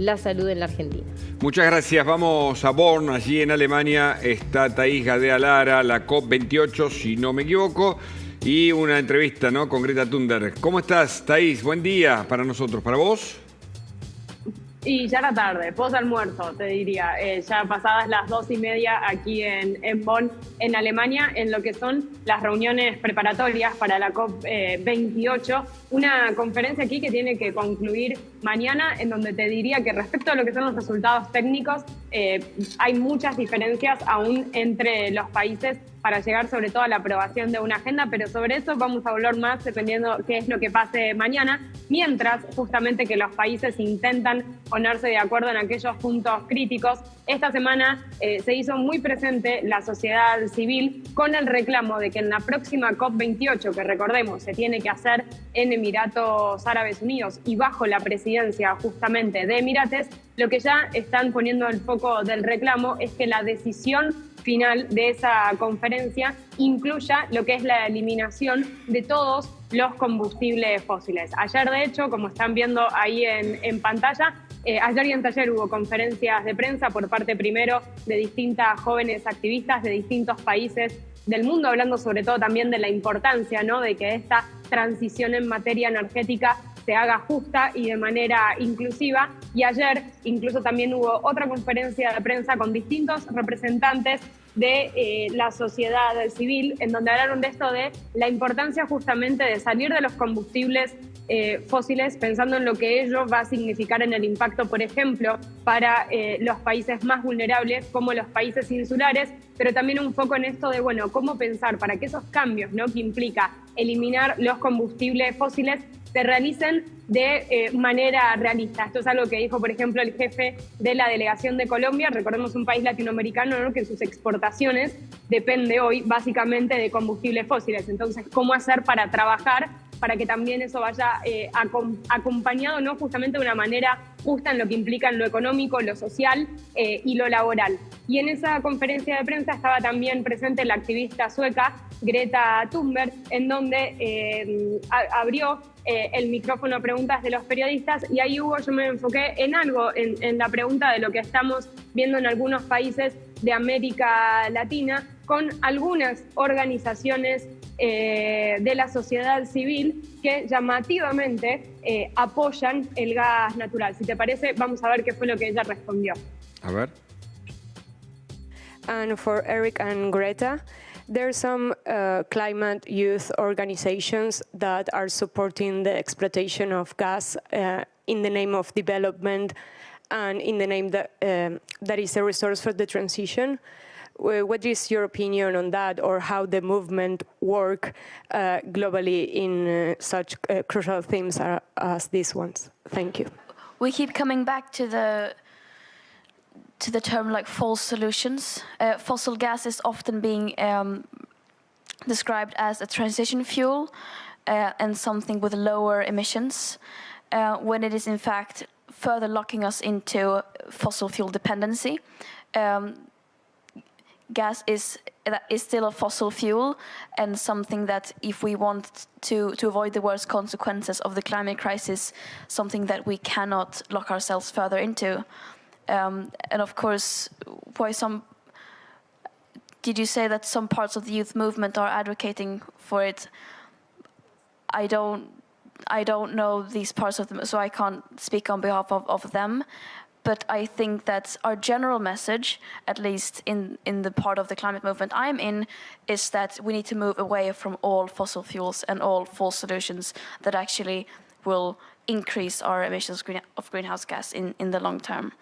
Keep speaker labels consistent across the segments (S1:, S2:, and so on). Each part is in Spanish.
S1: la salud en la Argentina.
S2: Muchas gracias. Vamos a Bonn, allí en Alemania está Thaís Gadea Lara, la COP28, si no me equivoco, y una entrevista, ¿no?, con Greta Thunberg. ¿Cómo estás, Thaís? Buen día para nosotros. ¿Para vos?
S3: Y ya era tarde, post-almuerzo, te diría, ya pasadas las 2:30 aquí en Bonn, en Alemania, en lo que son las reuniones preparatorias para la COP28, una conferencia aquí que tiene que concluir mañana, en donde te diría que respecto a lo que son los resultados técnicos, hay muchas diferencias aún entre los países para llegar sobre todo a la aprobación de una agenda, pero sobre eso vamos a hablar más dependiendo qué es lo que pase mañana, mientras justamente que los países intentan ponerse de acuerdo en aquellos puntos críticos. Esta semana se hizo muy presente la sociedad civil con el reclamo de que en la próxima COP28, que recordemos se tiene que hacer en Emiratos Árabes Unidos y bajo la presidencia justamente de Emirates, lo que ya están poniendo el foco del reclamo es que la decisión final de esa conferencia incluya lo que es la eliminación de todos los combustibles fósiles. Ayer, de hecho, como están viendo ahí en pantalla, ayer y anteayer hubo conferencias de prensa por parte primero de distintas jóvenes activistas de distintos países del mundo, hablando sobre todo también de la importancia, ¿no?, de que esta transición en materia energética se haga justa y de manera inclusiva. Y ayer incluso también hubo otra conferencia de prensa con distintos representantes de la sociedad civil, en donde hablaron de esto, de la importancia justamente de salir de los combustibles fósiles, pensando en lo que ello va a significar en el impacto, por ejemplo, para los países más vulnerables, como los países insulares, pero también un foco en esto de, bueno, cómo pensar para que esos cambios, ¿no?, que implica eliminar los combustibles fósiles se realicen de manera realista. Esto es algo que dijo, por ejemplo, el jefe de la delegación de Colombia. Recordemos un país latinoamericano, ¿no?, que en sus exportaciones depende hoy básicamente de combustibles fósiles. Entonces, ¿cómo hacer para trabajar para que también eso vaya acompañado, ¿no?, justamente de una manera justa en lo que implica en lo económico, lo social y lo laboral? Y en esa conferencia de prensa estaba también presente la activista sueca Greta Thunberg, en donde abrió el micrófono a preguntas de los periodistas, y ahí yo me enfoqué en algo, en la pregunta de lo que estamos viendo en algunos países de América Latina, con algunas organizaciones de la sociedad civil que llamativamente apoyan el gas natural. Si te parece, vamos a ver qué fue lo que ella respondió.
S2: A ver.
S4: And for Eric and Greta, there are some climate youth organizations that are supporting the exploitation of gas in the name of development and in the name that is a resource for the transition. What is your opinion on that, or how the movement work globally in such crucial themes as these ones? Thank you.
S5: We keep coming back to the term like false solutions. Fossil gas is often being described as a transition fuel and something with lower emissions, when it is in fact further locking us into fossil fuel dependency. Gas is still a fossil fuel, and something that, if we want to avoid the worst consequences of the climate crisis, something that we cannot lock ourselves further into. And of course, did you say that some parts of the youth movement are advocating for it? I don't know these parts of them, so I can't speak on behalf of them. But I think that our general message, at least in the part of the climate movement I'm in, is that we need to move away from all fossil fuels and all false solutions that actually will increase our emissions of greenhouse gas in the long term.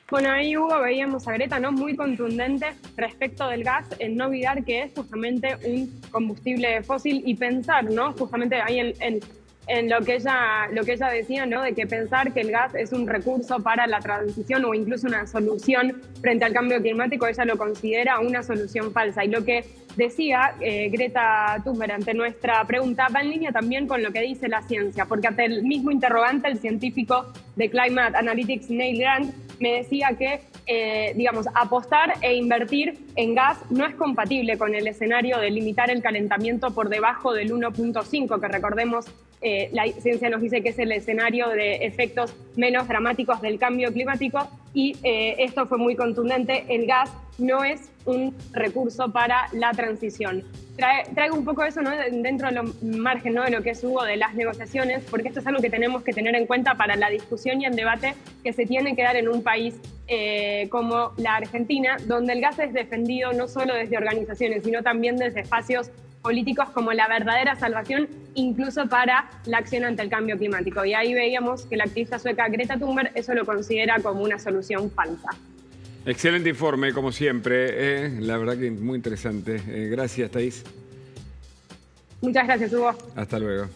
S3: Bueno, ahí Hugo veíamos a Greta, ¿no?, muy contundente respecto del gas, en no olvidar que es justamente un combustible fósil, y pensar, ¿no?, justamente ahí en lo que ella decía, ¿no?, de que pensar que el gas es un recurso para la transición o incluso una solución frente al cambio climático, ella lo considera una solución falsa. Y lo que decía Greta Thunberg ante nuestra pregunta va en línea también con lo que dice la ciencia, porque ante el mismo interrogante, el científico de Climate Analytics, Neil Grant, me decía que apostar e invertir en gas no es compatible con el escenario de limitar el calentamiento por debajo del 1.5, que recordemos la ciencia nos dice que es el escenario de efectos menos dramáticos del cambio climático y esto fue muy contundente. El gas no es un recurso para la transición. Traigo un poco eso, ¿no?, dentro del margen, ¿no?, de lo que hubo de las negociaciones, porque esto es algo que tenemos que tener en cuenta para la discusión y el debate que se tiene que dar en un país como la Argentina, donde el gas es defendido no solo desde organizaciones, sino también desde espacios políticos como la verdadera salvación, incluso para la acción ante el cambio climático. Y ahí veíamos que la activista sueca Greta Thunberg eso lo considera como una solución falsa.
S2: Excelente informe, como siempre. La verdad que muy interesante. Gracias, Thaís.
S3: Muchas gracias, Hugo.
S2: Hasta luego.